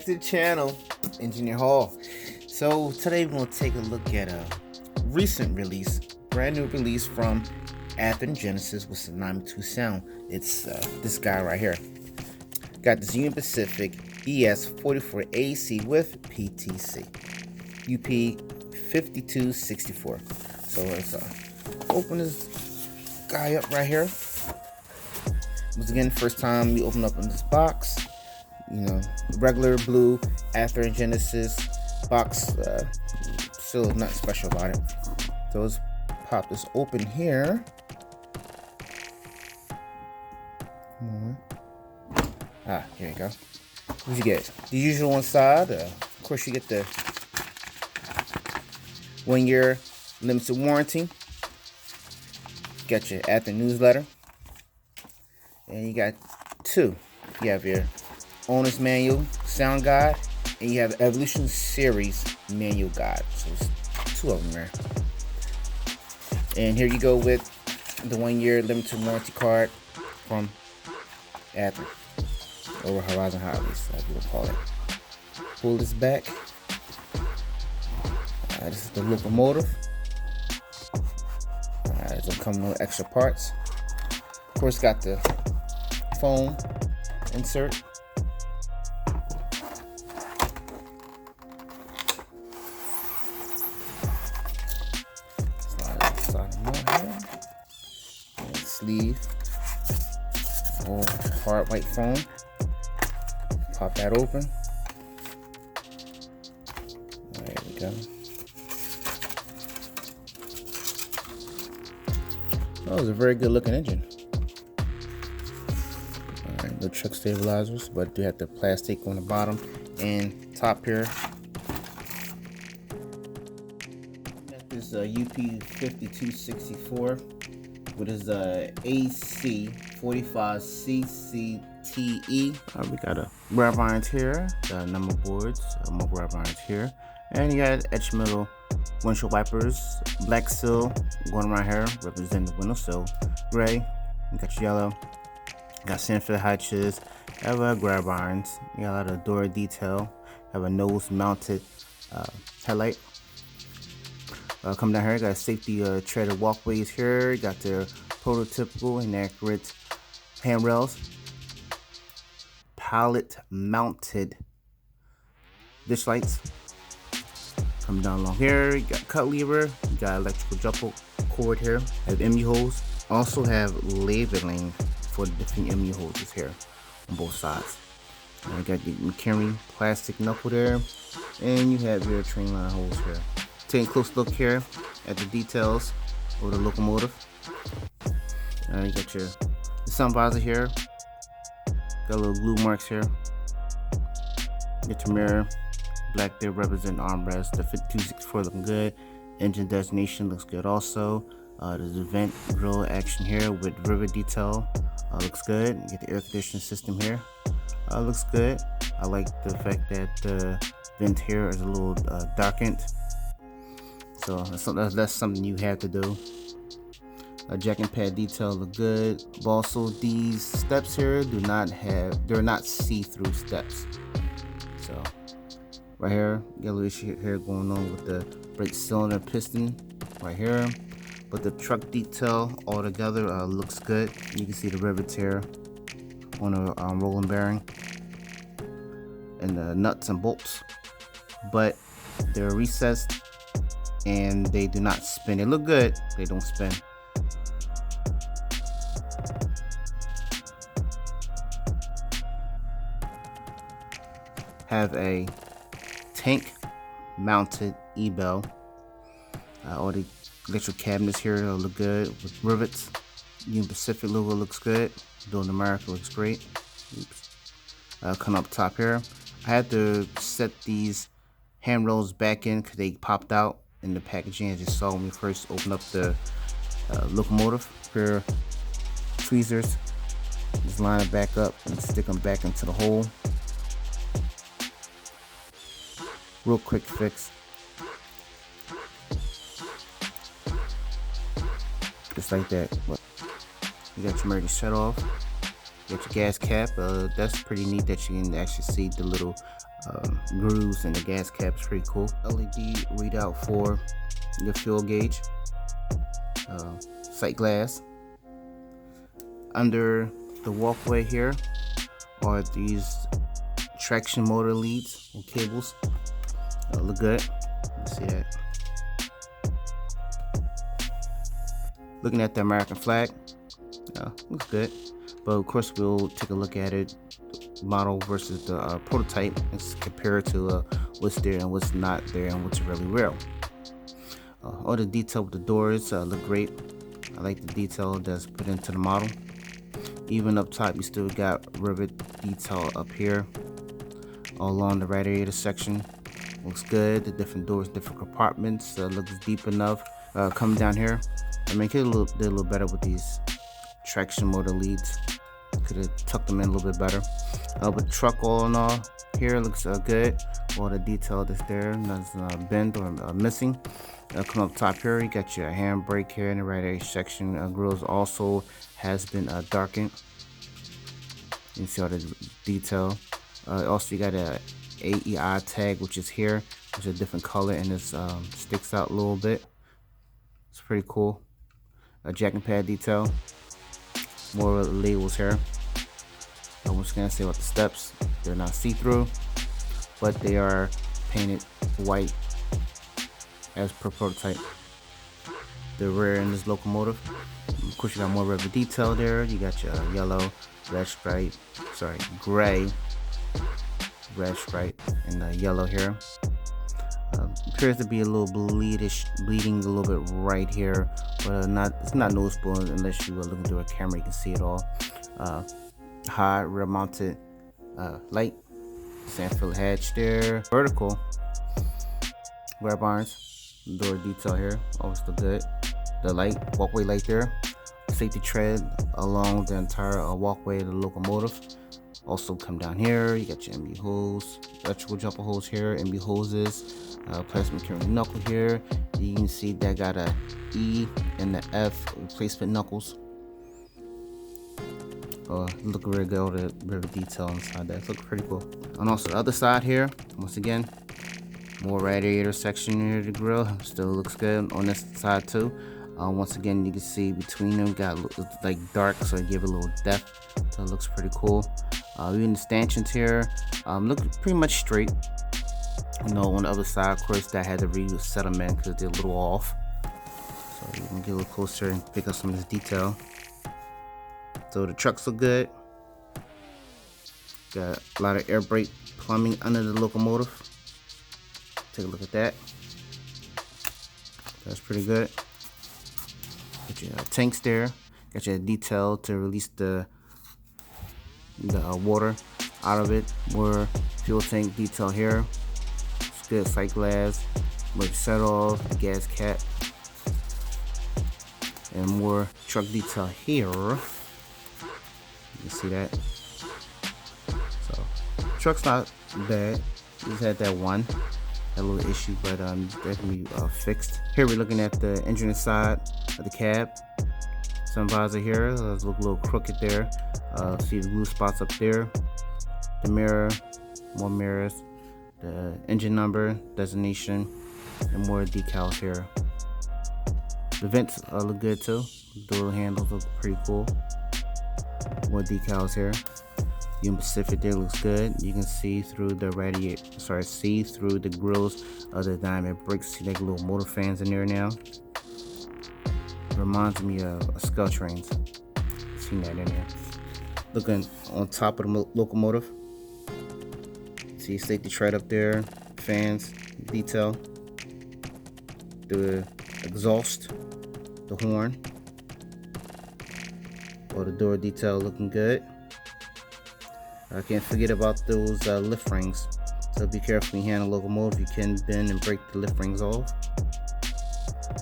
back to the channel, Engineer Hall. So today we're going to take a look at a recent release, brand new release from Athearn Genesis with some 92 sound. It's this guy right here. Got this Union Pacific ES44AC with PTC UP5264. So let's open this guy up right here. Once again, first time you open up in this box. You know, regular blue Athearn Genesis box, still nothing special about it. So let's pop this open here. Here you go. What you get? The usual one side. Of course, you get the 1-year limited warranty. Got your Athearn newsletter, and you got two. You have your owner's manual sound guide, and you have the Evolution Series manual guide. So it's two of them there. And here you go with the 1-year limited warranty card from Athearn, or Horizon Hobbies, as you would call it. Pull this back. This is the locomotive. It's gonna come with extra parts. Of course, got the foam insert. Slide them on here. And sleeve. Oh, hard white foam. Pop that open. There we go. Oh, it's a very good looking engine. Alright, no chuck stabilizers, but do have the plastic on the bottom and top here. Got this UP5264 with his AC45AC TE. We got a grab irons here, the number boards, more grab irons here, and you got etched metal windshield wipers, black seal going around here representing the windowsill, gray. You got your yellow, you got sandfit hatches, have grab irons, you got a lot of door detail, have a nose mounted headlight. Come down here, you got safety treaded walkways here, you got the prototypical and accurate handrails, pallet mounted dish lights. Come down along here, you got cut lever, you got electrical jumper cord here, have MU holes, also have labeling for the different MU holes here on both sides. You got the McHenry plastic knuckle there, and you have your train line holes here. Taking a close look here at the details of the locomotive. You got your sun visor here, got little glue marks here, get your mirror. Black there represent armrest. The 5264 looking good. Engine designation looks good also. There's a vent grill action here with rivet detail. Looks good. You get the air conditioning system here. Looks good. I like the fact that the vent here is a little darkened. So that's something you have to do. Jack and pad detail look good. Also, these steps here they're not see-through steps. So right here, got a little issue here going on with the brake cylinder piston right here. But the truck detail all together looks good. You can see the rivets here on a rolling bearing and the nuts and bolts, but they're recessed and they do not spin. They look good, they don't spin. Have a tank mounted e-bell. All the electric cabinets here look good with rivets. Union Pacific logo looks good. Build America looks great. Come up top here. I had to set these handrails back in because they popped out in the packaging as you saw when we first opened up the locomotive. Here, tweezers. Just line it back up and stick them back into the hole. Real quick fix. Just like that. You got your emergency shut off. Get your gas cap. That's pretty neat that you can actually see the little grooves in the gas cap. It's pretty cool. LED readout for your fuel gauge. Sight glass. Under the walkway here are these traction motor leads and cables. Look good. Let's see that. Looking at the American flag, looks good. But of course, we'll take a look at it, model versus the prototype, and compare it to what's there and what's not there and what's really real. All the detail with the doors look great. I like the detail that's put into the model. Even up top, you still got rivet detail up here, all along the radiator section. Looks good. The different doors, different compartments, looks deep enough. Coming down here, I mean, could have did a little better with these traction motor leads. Could have tucked them in a little bit better. But the truck, all in all, here looks good. All the detail that's there, nothing's bent or missing. Come up top here, you got your handbrake here in the radiator section. Grills also has been darkened. You can see all the detail. Also, you got a AEI tag, which is here, which is a different color, and it sticks out a little bit. It's pretty cool. A jack and pad detail. More labels here. I'm just gonna say about the steps. They're not see-through, but they are painted white as per prototype. The rear in this locomotive. Of course, you got more rivet detail there. You got your yellow, red stripe, gray, red stripe, and yellow here. Appears to be a little bleeding a little bit right here, but it's not noticeable unless you are looking through a camera. You can see it all. High rear mounted light, sand-filled hatch there, vertical grab irons, door detail here, always look good. The light, walkway light there, safety tread along the entire walkway of the locomotive. Also come down here, you got your MB hose, electrical jumper hose here, MB hoses, plastic carrying knuckle here. You can see that got a E and the F replacement knuckles. Look really good, all the rivet detail inside that. Look pretty cool. And also the other side here, once again, more radiator section here. The grille still looks good on this side too. Once again, you can see between them got like dark, so it give it a little depth. So it looks pretty cool. Even the stanchions here look pretty much straight. You know, on the other side, of course, that had to reset them in because they're a little off. So you can get a little closer and pick up some of this detail. So the trucks look good. Got a lot of air brake plumbing under the locomotive. Take a look at that. That's pretty good. Got your tanks there. Got your detail to release the water out of it. More fuel tank detail here. It's good. Sight glass. More set off. Gas cap. And more truck detail here. You can see that. So truck's not bad. Just had that little issue, but that can be fixed. Here we're looking at the engine side of the cab. Sun visor here. Let's look a little crooked there. See the glue spots up there. The mirror, more mirrors. The engine number, designation, and more decals here. The vents look good too. The door handles look pretty cool. More decals here. Union Pacific there looks good. You can see through the see through the grills of the diamond brakes. See like little motor fans in there now. Reminds me of skull trains. Seen that in there. Looking on top of the locomotive. See safety tread up there. Fans, detail. The exhaust, the horn. Or the door detail looking good. I can't forget about those lift rings. So be careful when you handle locomotive. You can bend and break the lift rings off.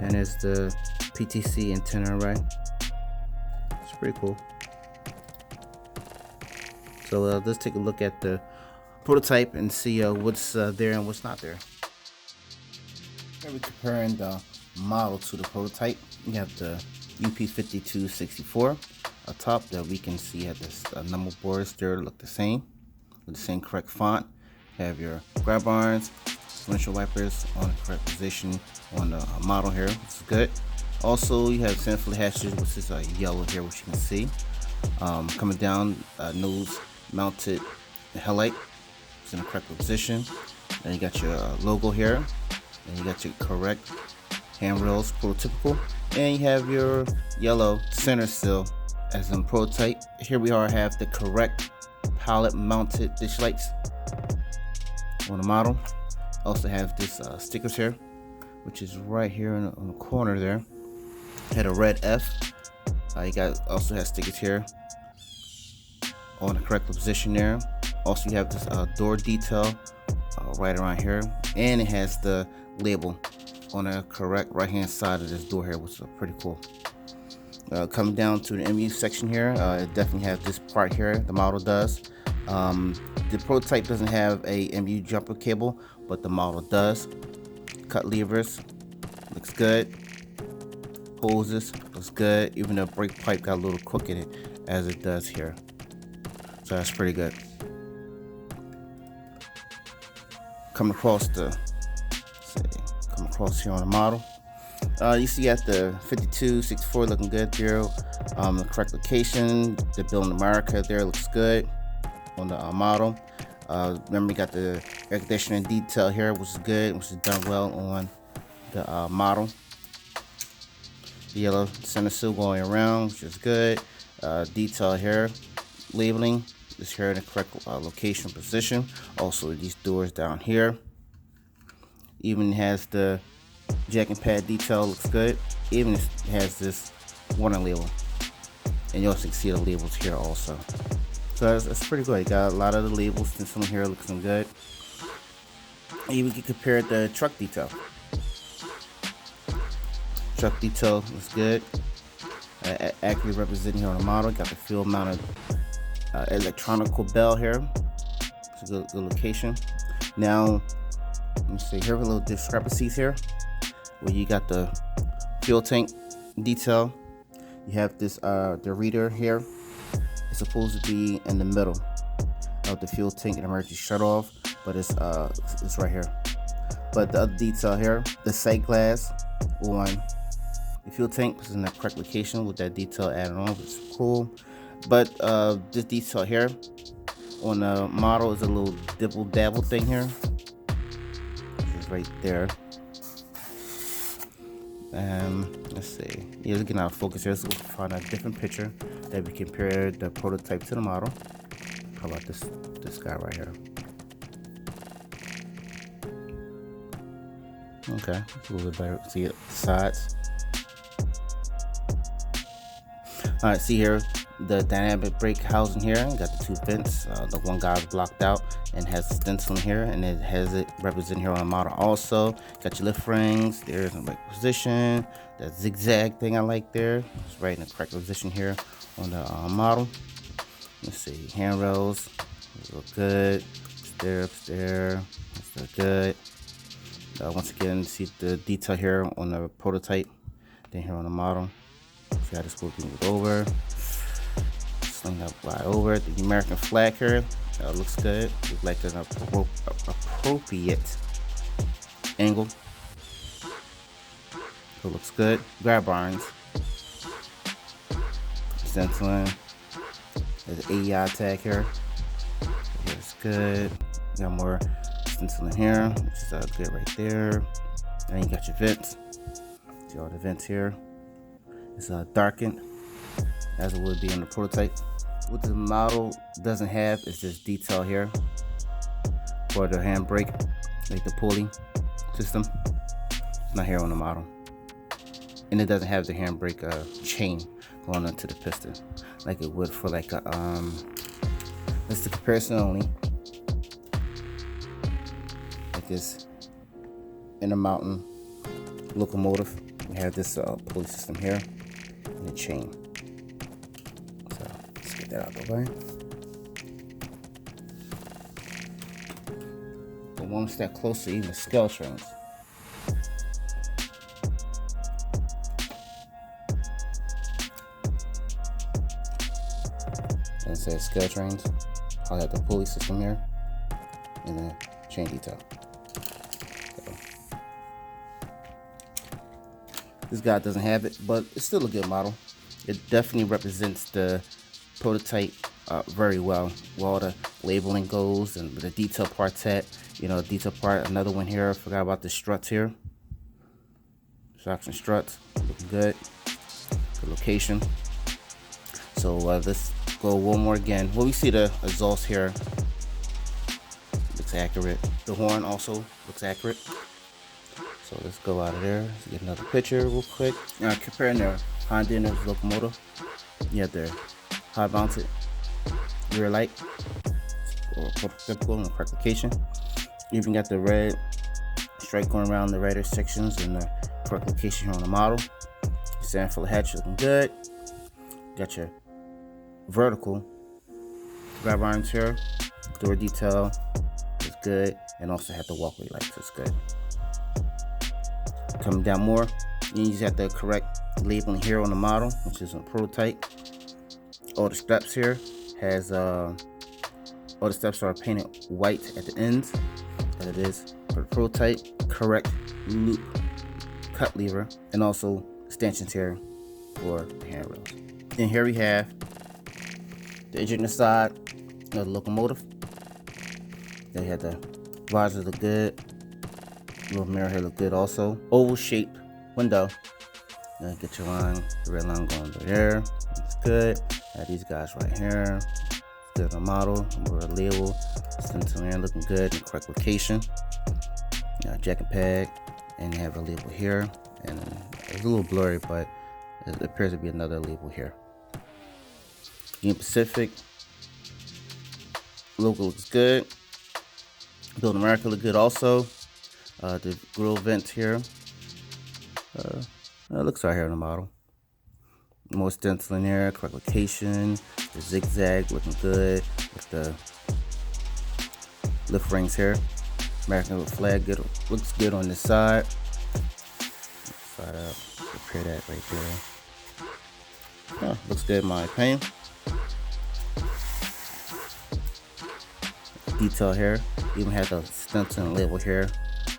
And there's the PTC antenna array. It's pretty cool. So let's take a look at the prototype and see what's there and what's not there. Here we're comparing the model to the prototype. You have the EP5264 up top that we can see at this number boards there look the same with the same correct font. Have your grab irons, windshield wipers on the correct position on the model here, which is good. Also, you have center flashes, which is yellow here, which you can see. Coming down, nose mounted headlight, it's in the correct position. Then you got your logo here, and you got your correct handrails, prototypical, and you have your yellow center sill as in prototype. Here we have the correct pallet mounted dish lights on the model. Also have this stickers here, which is right here on the corner there. Had a red F. You also have stickers here on the correct position there. Also you have this door detail right around here, and it has the label on the correct right hand side of this door here, which is pretty cool. Coming down to the MU section here, it definitely has this part here, the model does. The prototype doesn't have a MU jumper cable, but the model does. Cut levers, looks good. Hoses, looks good. Even the brake pipe got a little crook in it, as it does here. So that's pretty good. Come across here on the model. You see at the 5264 looking good there. The correct location, the Build in America there looks good on the model. Remember, you got the air conditioning detail here, which is good, which is done well on the model. The yellow center sill going around, which is good. Detail here, labeling is here in the correct location position. Also these doors down here. Even has the jack and pad detail, looks good. Even has this warning label, and you also can see the labels here also. So that's pretty good. You got a lot of the labels and some here looking good. Even can compare the truck detail. Truck detail looks good. Accurately representing here on the model. Got the field mounted electronical bell here. It's a good location. Now, let me see here, a little discrepancies here, where you got the fuel tank detail. You have this the reader here. It's supposed to be in the middle of the fuel tank and emergency shut off, but it's right here. But the other detail here, the sight glass on the fuel tank was in the correct location with that detail added on, which is cool. But this detail here on the model is a little dibble dabble thing here. This is right there. Let's see. Yeah, looking out of focus here. So we'll find a different picture that we compare the prototype to the model. How about this guy right here? Okay, it's a little bit better. See it, the sides. All right, see here the dynamic brake housing here. Got the two vents. The one guy is blocked out and has a stencil in here, and it has it represented here on the model also. Got your lift rings. There's in the right position. That zigzag thing I like there. It's right in the correct position here on the model. Let's see, handrails look good. Stirrups there, that's good. Once again, see the detail here on the prototype. Then here on the model. See how this will be moved over. Sling that fly over. The American flag here looks good. Looks like an appropriate angle. So it looks good. Grab irons. Stenciling. There's an AEI tag here. It's good. Got more stenciling here, which is good right there. And you got your vents. See all the vents here. It's darkened as it would be on the prototype. What the model doesn't have is this detail here for the handbrake, like the pulley system. It's not here on the model. And it doesn't have the handbrake chain going onto the piston like it would for like a that's the comparison only. Like this Intermountain locomotive, we have this pulley system here and a chain. So let's get that out of the way. But one step closer, even scale trains. And it says scale trains. I'll have the pulley system here, and then chain detail. So, this guy doesn't have it, but it's still a good model. It definitely represents the prototype very well. Where all the labeling goes and the detail parts at. You know, detail part. Another one here. I forgot about the struts here. Shocks and struts, looking good. The location. So let's go one more again. Well, we see the exhaust here. Looks accurate. The horn also looks accurate. So let's go out of there. Let's get another picture real quick. Now comparing the Honda and the locomotive, you have the high mounted rear light or typical and correct location. You even got the red stripe going around the radiator sections and the correct location here on the model. Stand full hatch looking good. Got your vertical grab irons here. Door detail is good, and also have the walkway lights. It's good. Coming down more, you just have the correct labeling here on the model, which is a prototype. All the steps here has all the steps are painted white at the ends. That it is for the prototype. Correct loop cut lever, and also stanchions here for the handrails. And here we have the engine inside of the locomotive. They had the visor look good. Little mirror here look good also. Oval shaped window. Then get your line, the red line going through there. It's good. Have these guys right here. Good on model. More label. Stencil here looking good in the correct location. Jacket pad, and you have a label here. And it's a little blurry, but it appears to be another label here. Union Pacific logo looks good. Build America look good also. The grill vent here looks right here on the model. More stencil in there, correct location. The zigzag looking good with the lift rings here. American flag good, looks good on this side. Side up, prepare that right there. Looks good in my opinion. Detail here, even have the stencil and label here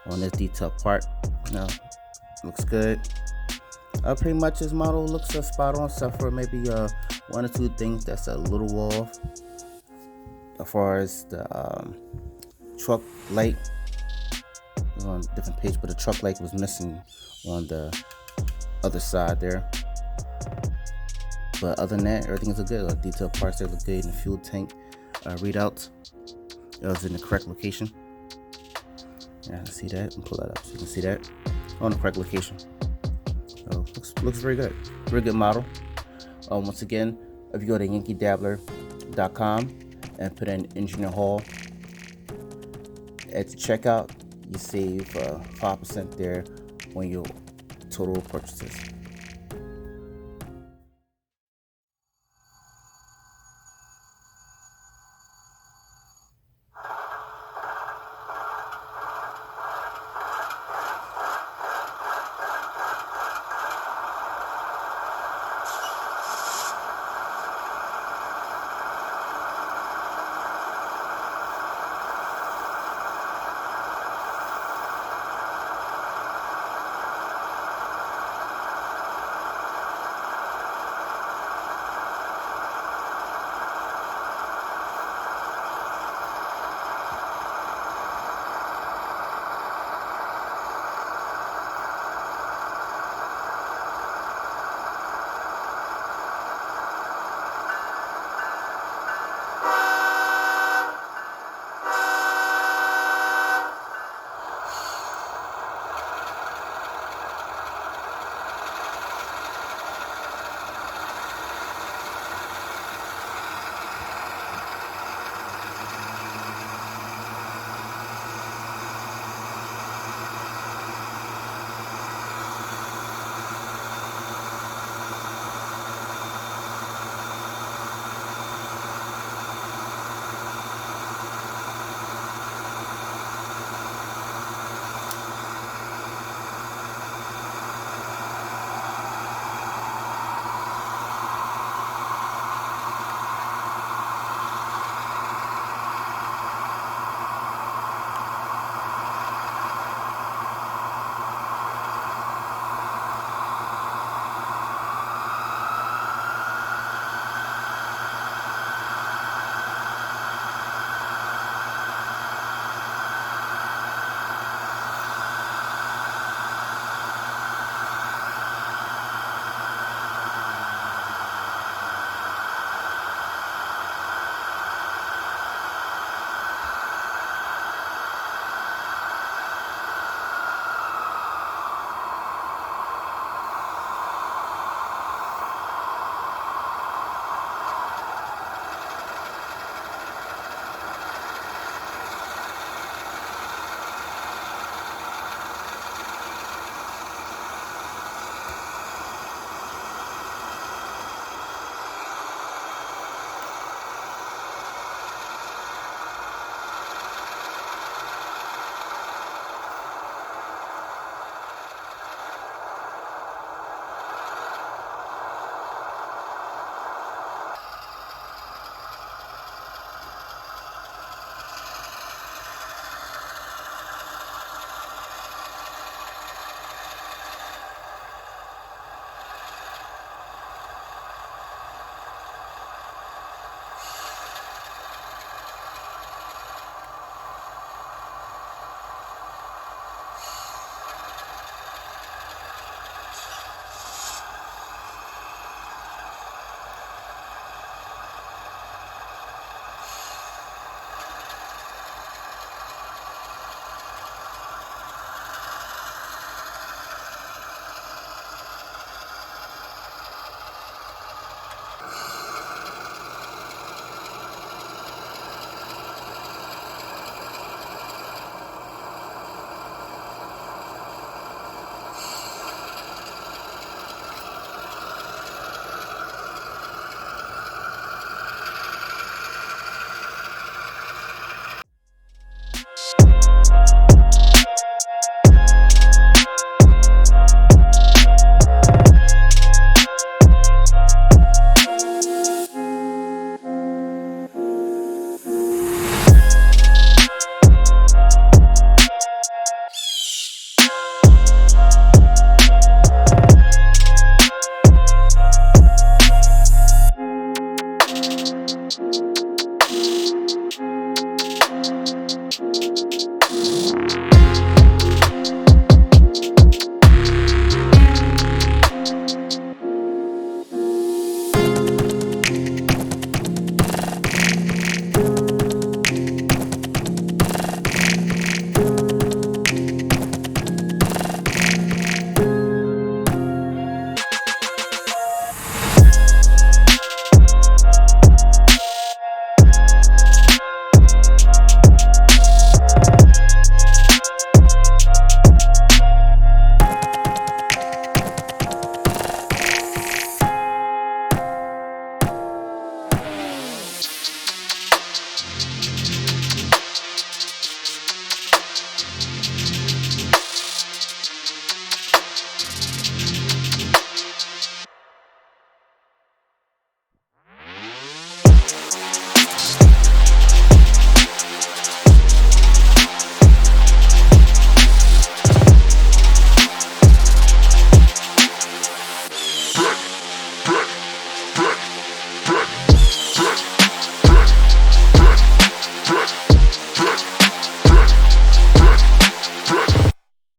on this detail part. Looks good. Pretty much this model looks spot on, except for maybe one or two things that's a little off. As far as the truck light, it was on a different page, but the truck light was missing on the other side there. But other than that, everything is good. Detail parts there look good, and the fuel tank readouts is in the correct location. Yeah, see that, and pull that up so you can see that on the correct location. So looks very good. Very good model. Once again, if you go to yankeedabbler.com and put in Engineer Hall at the checkout, you save 5% there on your total purchases.